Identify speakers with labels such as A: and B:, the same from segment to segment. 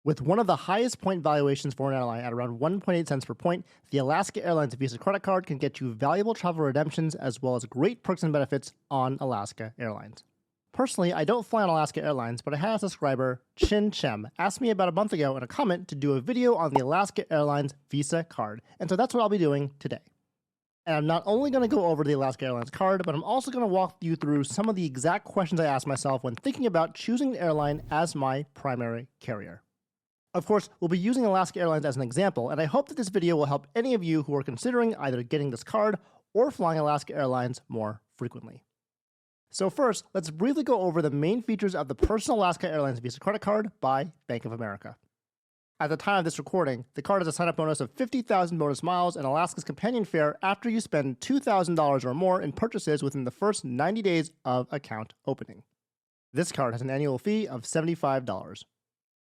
A: With one of the highest point valuations for an airline at around 1.8 cents per point, the Alaska Airlines VISA credit card can get you valuable travel redemptions as well as great perks and benefits on Alaska Airlines. Personally, I don't fly on Alaska Airlines, but I had a subscriber, Chin Chem, ask me about a month ago in a comment to do a video on the Alaska Airlines VISA card, and so that's what I'll be doing today. And I'm not only going to go over the Alaska Airlines card, but I'm also going to walk you through some of the exact questions I asked myself when thinking about choosing an airline as my primary carrier. Of course, we'll be using Alaska Airlines as an example, and I hope that this video will help any of you who are considering either getting this card or flying Alaska Airlines more frequently. So first, let's briefly go over the main features of the personal Alaska Airlines VISA credit card by Bank of America. At the time of this recording, the card has a sign-up bonus of 50,000 bonus miles and Alaska's Companion Fare after you spend $2,000 or more in purchases within the first 90 days of account opening. This card has an annual fee of $75.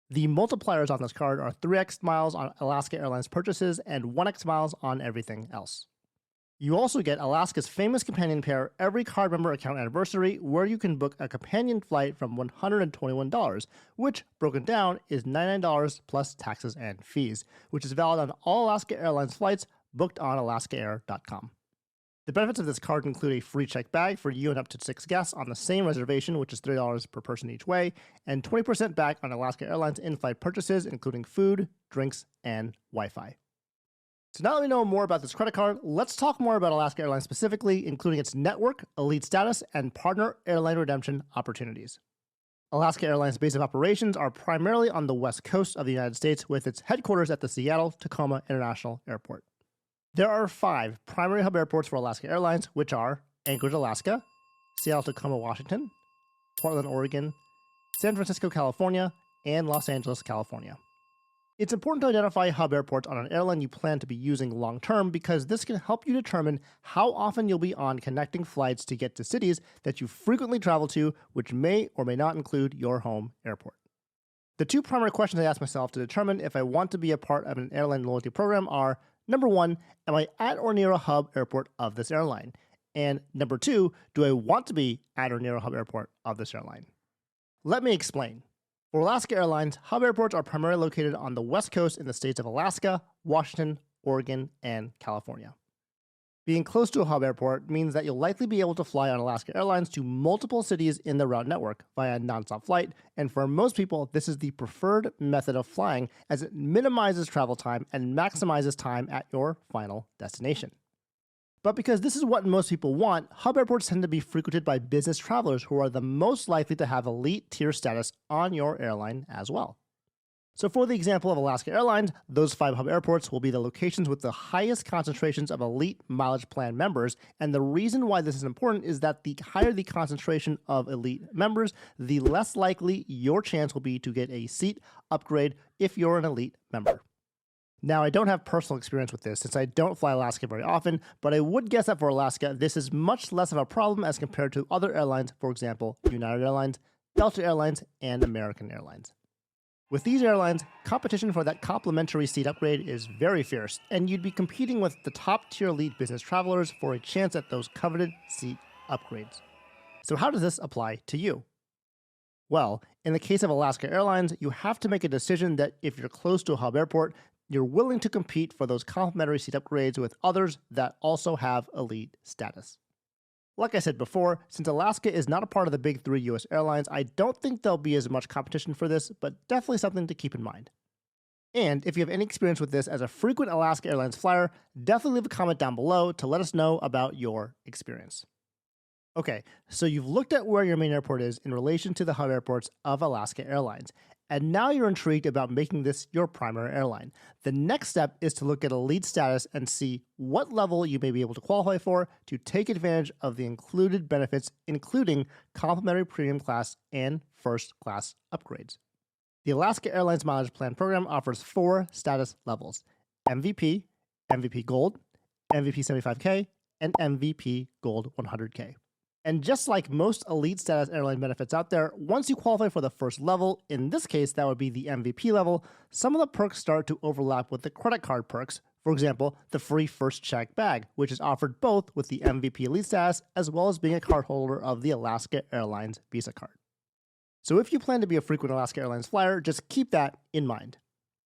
A: The multipliers on this card are 3x miles on Alaska Airlines purchases and 1x miles on everything else. You also get Alaska's famous Companion Fare every card member account anniversary, where you can book a companion flight from $121, which, broken down, is $99 plus taxes and fees, which is valid on all Alaska Airlines flights booked on alaskaair.com. The benefits of this card include a free checked bag for you and up to 6 guests on the same reservation, which is $3 per person each way, and 20% back on Alaska Airlines in-flight purchases, including food, drinks, and Wi-Fi. So now that we know more about this credit card, let's talk more about Alaska Airlines specifically, including its network, elite status, and partner airline redemption opportunities. Alaska Airlines' base of operations are primarily on the west coast of the United States, with its headquarters at the Seattle-Tacoma International Airport. There are 5 primary hub airports for Alaska Airlines, which are Anchorage, Alaska, Seattle-Tacoma, Washington, Portland, Oregon, San Francisco, California, and Los Angeles, California. It's important to identify hub airports on an airline you plan to be using long-term because this can help you determine how often you'll be on connecting flights to get to cities that you frequently travel to, which may or may not include your home airport. The 2 primary questions I ask myself to determine if I want to be a part of an airline loyalty program are, number 1, am I at or near a hub airport of this airline? And number 2, do I want to be at or near a hub airport of this airline? Let me explain. For Alaska Airlines, hub airports are primarily located on the west coast in the states of Alaska, Washington, Oregon, and California. Being close to a hub airport means that you'll likely be able to fly on Alaska Airlines to multiple cities in the route network via a nonstop flight, and for most people, this is the preferred method of flying as it minimizes travel time and maximizes time at your final destination. But because this is what most people want, hub airports tend to be frequented by business travelers who are the most likely to have elite tier status on your airline as well. So for the example of Alaska Airlines, those 5 hub airports will be the locations with the highest concentrations of elite MileagePlan members, and the reason why this is important is that the higher the concentration of elite members, the less likely your chance will be to get a seat upgrade if you're an elite member. Now, I don't have personal experience with this since I don't fly Alaska very often, but I would guess that for Alaska, this is much less of a problem as compared to other airlines, for example, United Airlines, Delta Airlines, and American Airlines. With these airlines, competition for that complimentary seat upgrade is very fierce, and you'd be competing with the top-tier elite business travelers for a chance at those coveted seat upgrades. So how does this apply to you? Well, in the case of Alaska Airlines, you have to make a decision that if you're close to a hub airport, you're willing to compete for those complimentary seat upgrades with others that also have elite status. Like I said before, since Alaska is not a part of the big 3 US airlines, I don't think there'll be as much competition for this, but definitely something to keep in mind. And if you have any experience with this as a frequent Alaska Airlines flyer, definitely leave a comment down below to let us know about your experience. Okay, so you've looked at where your main airport is in relation to the hub airports of Alaska Airlines, and now you're intrigued about making this your primary airline. The next step is to look at elite status and see what level you may be able to qualify for to take advantage of the included benefits, including complimentary premium class and first class upgrades. The Alaska Airlines MileagePlan program offers 4 status levels: MVP, MVP Gold, MVP 75K, and MVP Gold 100K. And just like most elite status airline benefits out there, once you qualify for the first level, in this case that would be the MVP level, some of the perks start to overlap with the credit card perks. For example, the free first check bag, which is offered both with the MVP elite status as well as being a cardholder of the Alaska Airlines VISA card. So if you plan to be a frequent Alaska Airlines flyer, just keep that in mind.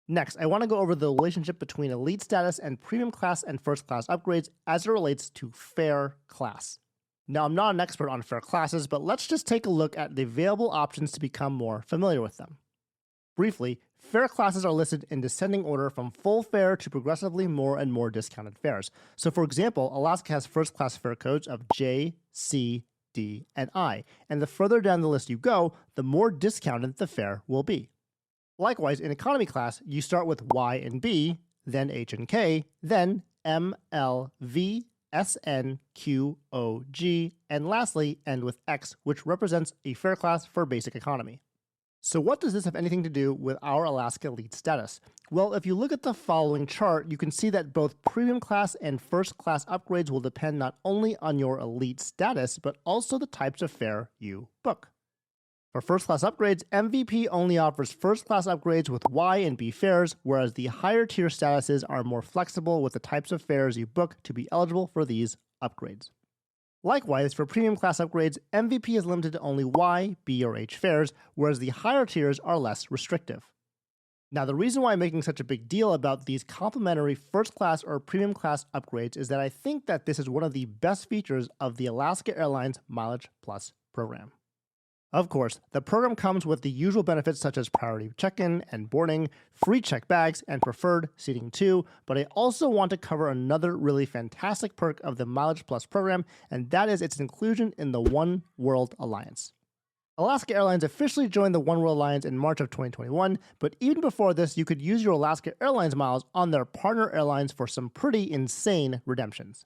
A: Next, I want to go over the relationship between elite status and premium class and first class upgrades as it relates to fare class. Now, I'm not an expert on fare classes, but let's just take a look at the available options to become more familiar with them. Briefly, fare classes are listed in descending order from full fare to progressively more and more discounted fares. So for example, Alaska has first class fare codes of J, C, D, and I, and the further down the list you go, the more discounted the fare will be. Likewise, in economy class, you start with Y and B, then H and K, then M, L, V, S, N, Q, O, G, and lastly end with X, which represents a fare class for basic economy. So what does this have anything to do with our Alaska Elite status? Well, if you look at the following chart, you can see that both premium class and first class upgrades will depend not only on your elite status, but also the types of fare you book. For first class upgrades, MVP only offers first class upgrades with Y and B fares, whereas the higher tier statuses are more flexible with the types of fares you book to be eligible for these upgrades. Likewise, for premium class upgrades, MVP is limited to only Y, B, or H fares, whereas the higher tiers are less restrictive. Now, the reason why I'm making such a big deal about these complimentary first class or premium class upgrades is that I think that this is one of the best features of the Alaska Airlines MileagePlus program. Of course, the program comes with the usual benefits such as priority check-in and boarding, free checked bags, and preferred seating too, but I also want to cover another really fantastic perk of the MileagePlus program, and that is its inclusion in the One World Alliance. Alaska Airlines officially joined the One World Alliance in March of 2021, but even before this, you could use your Alaska Airlines miles on their partner airlines for some pretty insane redemptions.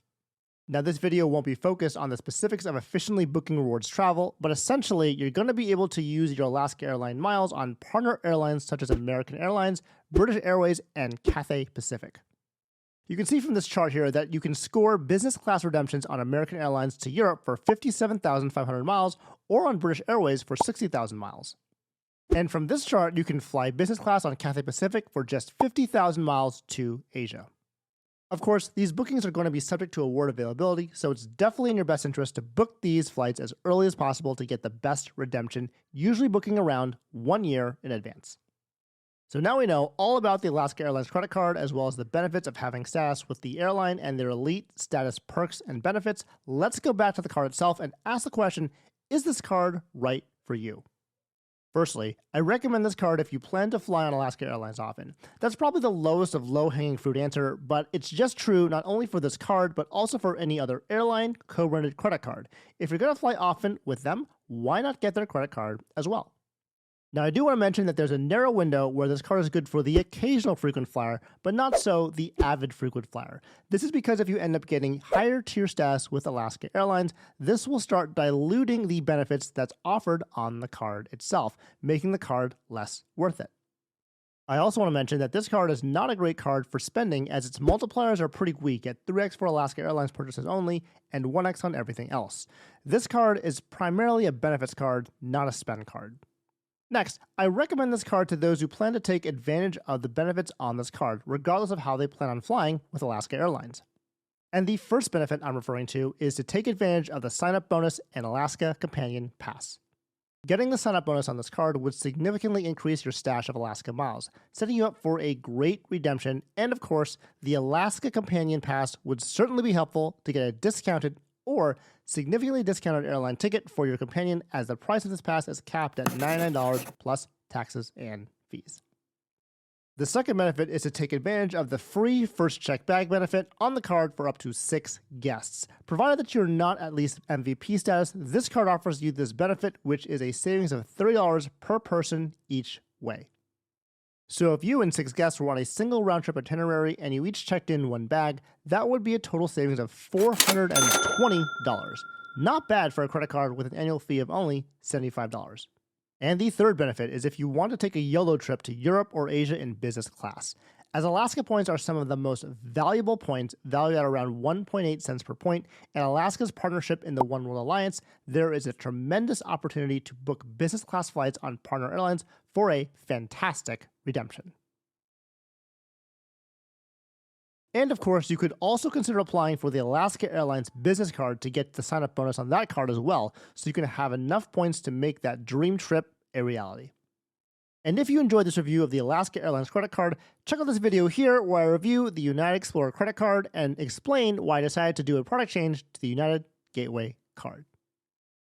A: Now, this video won't be focused on the specifics of efficiently booking rewards travel, but essentially, you're going to be able to use your Alaska Airlines miles on partner airlines such as American Airlines, British Airways, and Cathay Pacific. You can see from this chart here that you can score business class redemptions on American Airlines to Europe for 57,500 miles or on British Airways for 60,000 miles. And from this chart, you can fly business class on Cathay Pacific for just 50,000 miles to Asia. Of course, these bookings are going to be subject to award availability, so it's definitely in your best interest to book these flights as early as possible to get the best redemption, usually booking around 1 year in advance. So now we know all about the Alaska Airlines credit card as well as the benefits of having status with the airline and their elite status perks and benefits. Let's go back to the card itself and ask the question, is this card right for you? Firstly, I recommend this card if you plan to fly on Alaska Airlines often. That's probably the lowest of low-hanging fruit answer, but it's just true not only for this card, but also for any other airline co-branded credit card. If you're going to fly often with them, why not get their credit card as well? Now, I do want to mention that there's a narrow window where this card is good for the occasional frequent flyer, but not so the avid frequent flyer. This is because if you end up getting higher tier status with Alaska Airlines, this will start diluting the benefits that's offered on the card itself, making the card less worth it. I also want to mention that this card is not a great card for spending as its multipliers are pretty weak at 3x for Alaska Airlines purchases only and 1x on everything else. This card is primarily a benefits card, not a spend card. Next, I recommend this card to those who plan to take advantage of the benefits on this card, regardless of how they plan on flying with Alaska Airlines. And the first benefit I'm referring to is to take advantage of the sign-up bonus and Alaska Companion Pass. Getting the sign-up bonus on this card would significantly increase your stash of Alaska miles, setting you up for a great redemption, and of course, the Alaska Companion Pass would certainly be helpful to get a discounted or significantly discounted airline ticket for your companion as the price of this pass is capped at $99 plus taxes and fees. The second benefit is to take advantage of the free first check bag benefit on the card for up to 6 guests. Provided that you're not at least MVP status, this card offers you this benefit, which is a savings of $30 per person each way. So if you and 6 guests were on a single round-trip itinerary and you each checked in 1 bag, that would be a total savings of $420. Not bad for a credit card with an annual fee of only $75. And the third benefit is if you want to take a YOLO trip to Europe or Asia in business class. As Alaska points are some of the most valuable points, valued at around 1.8 cents per point, and Alaska's partnership in the One World Alliance, there is a tremendous opportunity to book business class flights on partner airlines for a fantastic redemption. And of course, you could also consider applying for the Alaska Airlines business card to get the sign-up bonus on that card as well, so you can have enough points to make that dream trip a reality. And if you enjoyed this review of the Alaska Airlines credit card, check out this video here where I review the United Explorer credit card and explain why I decided to do a product change to the United Gateway card.